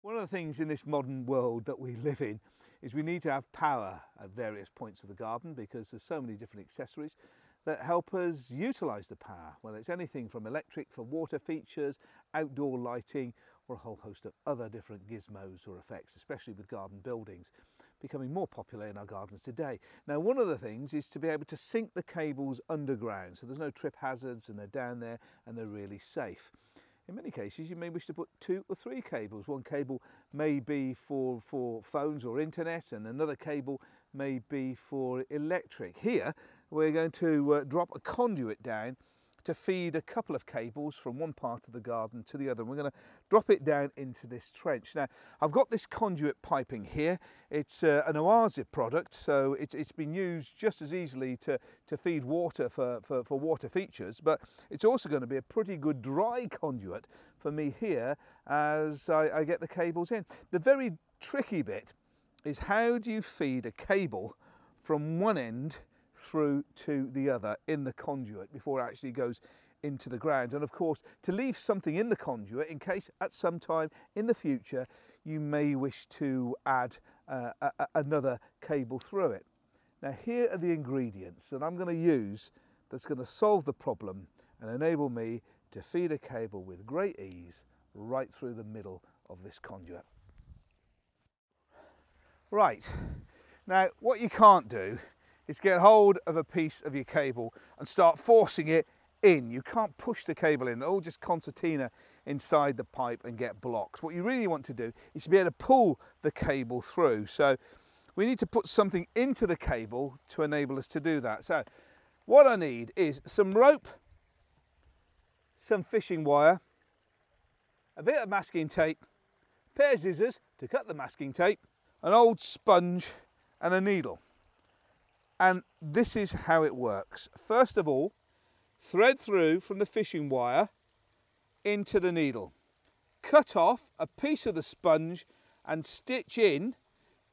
One of the things in this modern world that we live in is we need to have power at various points of the garden because there's so many different accessories that help us utilise the power, whether it's anything from electric for water features, outdoor lighting, or a whole host of other different gizmos or effects, especially with garden buildings, becoming more popular in our gardens today. Now, one of the things is to be able to sink the cables underground, so there's no trip hazards and they're down there and they're really safe. In many cases, you may wish to put 2 or 3 cables. One cable may be for phones or internet, and another cable may be for electric. Here, we're going to drop a conduit down to feed a couple of cables from one part of the garden to the other. We're going to drop it down into this trench. Now, I've got this conduit piping here. It's an Oasis product, so it's been used just as easily to feed water for water features, but it's also going to be a pretty good dry conduit for me here as I get the cables in. The very tricky bit is how do you feed a cable from one end through to the other in the conduit before it actually goes into the ground. And of course, to leave something in the conduit in case at some time in the future you may wish to add another cable through it. Now, here are the ingredients that I'm going to use that's going to solve the problem and enable me to feed a cable with great ease right through the middle of this conduit. Right, now what you can't do is get hold of a piece of your cable and start forcing it in. You can't push the cable in, it'll just concertina inside the pipe and get blocked. What you really want to do is to be able to pull the cable through. So we need to put something into the cable to enable us to do that. So what I need is some rope, some fishing wire, a bit of masking tape, a pair of scissors to cut the masking tape, an old sponge and a needle. And this is how it works. First of all, thread through from the fishing wire into the needle. Cut off a piece of the sponge and stitch in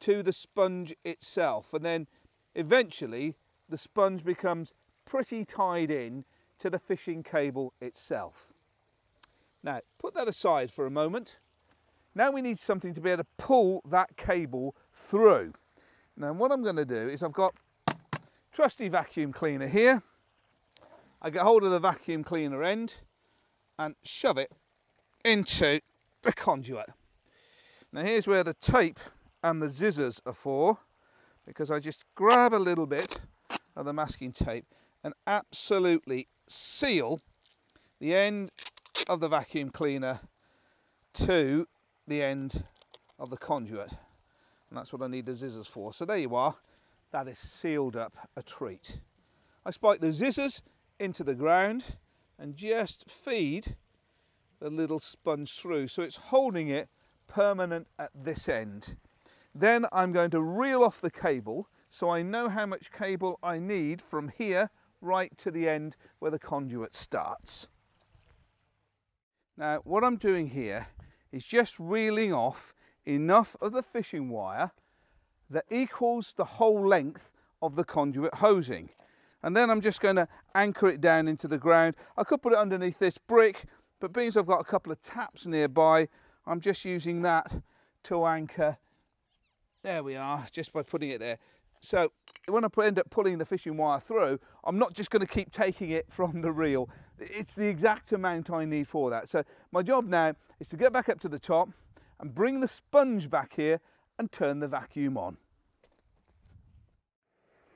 to the sponge itself. And then eventually the sponge becomes pretty tied in to the fishing cable itself. Now, put that aside for a moment. Now we need something to be able to pull that cable through. Now what I'm going to do is I've got trusty vacuum cleaner here. I get hold of the vacuum cleaner end and shove it into the conduit. Now here's where the tape and the scissors are for, because I just grab a little bit of the masking tape and absolutely seal the end of the vacuum cleaner to the end of the conduit. And that's what I need the scissors for. So there you are. That is sealed up a treat. I spike the scissors into the ground and just feed the little sponge through so it's holding it permanent at this end. Then I'm going to reel off the cable so I know how much cable I need from here right to the end where the conduit starts. Now what I'm doing here is just reeling off enough of the fishing wire that equals the whole length of the conduit hosing. And then I'm just going to anchor it down into the ground. I could put it underneath this brick, but being as I've got a couple of taps nearby, I'm just using that to anchor. There we are, just by putting it there. So when I end up pulling the fishing wire through, I'm not just going to keep taking it from the reel. It's the exact amount I need for that. So my job now is to get back up to the top and bring the sponge back here and turn the vacuum on.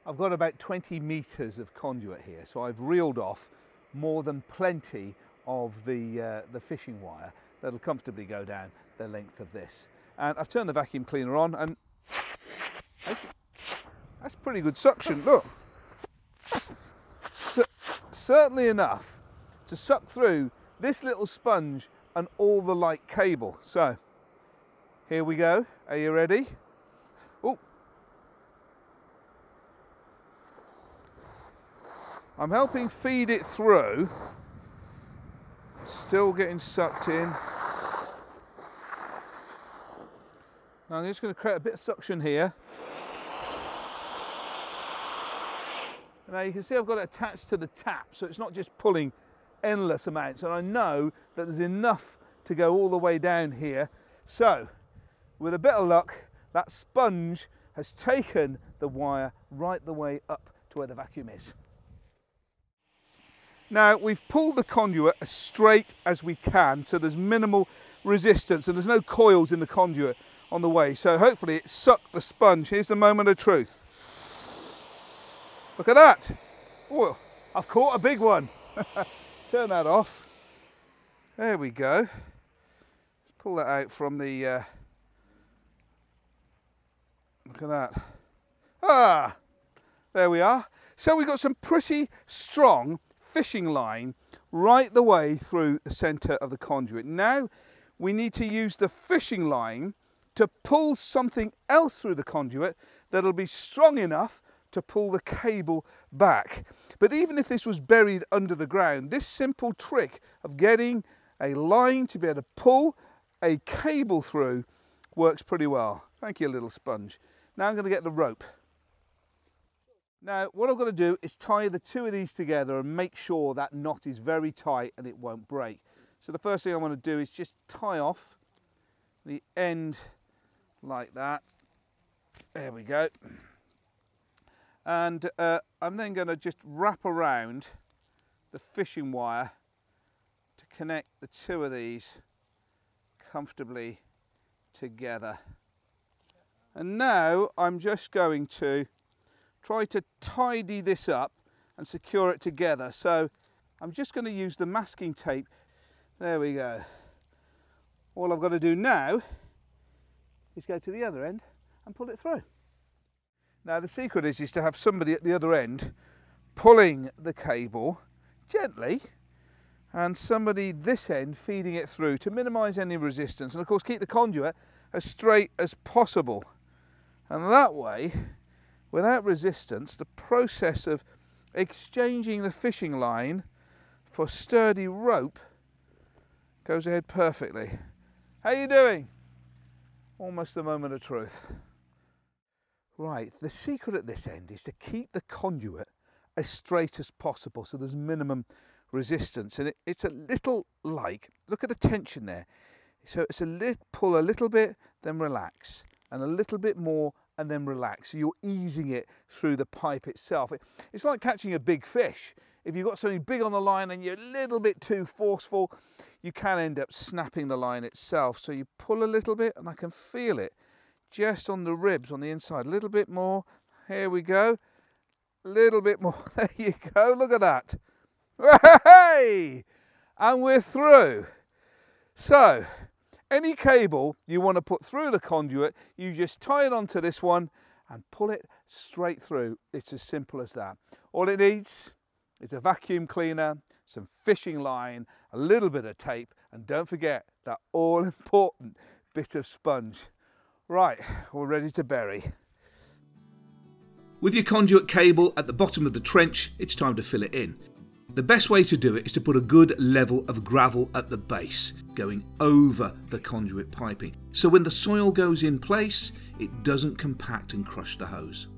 I've got about 20 metres of conduit here, so I've reeled off more than plenty of the fishing wire that'll comfortably go down the length of this. And I've turned the vacuum cleaner on, and that's pretty good suction, look. Certainly enough to suck through this little sponge and all the light cable. So here we go. Are you ready? Oh, I'm helping feed it through. Still getting sucked in. Now I'm just going to create a bit of suction here. Now you can see I've got it attached to the tap, so it's not just pulling endless amounts, and I know that there's enough to go all the way down here. So with a bit of luck, that sponge has taken the wire right the way up to where the vacuum is. Now we've pulled the conduit as straight as we can, so there's minimal resistance and there's no coils in the conduit on the way, so hopefully it sucked the sponge. Here's the moment of truth. Look at that. Oh, I've caught a big one. Turn that off. There we go. Let's pull that out from the look at that. Ah, there we are. So we've got some pretty strong fishing line right the way through the centre of the conduit. Now we need to use the fishing line to pull something else through the conduit that'll be strong enough to pull the cable back. But even if this was buried under the ground, this simple trick of getting a line to be able to pull a cable through works pretty well. Thank you, little sponge. Now I'm going to get the rope. Now what I'm going to do is tie the two of these together and make sure that knot is very tight and it won't break. So the first thing I want to do is just tie off the end like that. There we go. And I'm then going to just wrap around the fishing wire to connect the two of these comfortably together. And now I'm just going to try to tidy this up and secure it together. So I'm just going to use the masking tape. There we go. All I've got to do now is go to the other end and pull it through. Now the secret is to have somebody at the other end pulling the cable gently and somebody this end feeding it through to minimise any resistance, and of course keep the conduit as straight as possible. And that way, without resistance, the process of exchanging the fishing line for sturdy rope goes ahead perfectly. How are you doing? Almost the moment of truth. Right, the secret at this end is to keep the conduit as straight as possible so there's minimum resistance. And it's a little like, look at the tension there. So it's pull a little bit, then relax, and a little bit more, and then relax. So you're easing it through the pipe itself. It's like catching a big fish. If you've got something big on the line and you're a little bit too forceful, you can end up snapping the line itself. So you pull a little bit, and I can feel it just on the ribs on the inside. A little bit more. Here we go. A little bit more. There you go. Look at that. Hey! And we're through. So any cable you want to put through the conduit, you just tie it onto this one and pull it straight through. It's as simple as that. All it needs is a vacuum cleaner, some fishing line, a little bit of tape, and don't forget that all-important bit of sponge. Right, we're ready to bury. With your conduit cable at the bottom of the trench, it's time to fill it in. The best way to do it is to put a good level of gravel at the base, going over the conduit piping, so when the soil goes in place, it doesn't compact and crush the hose.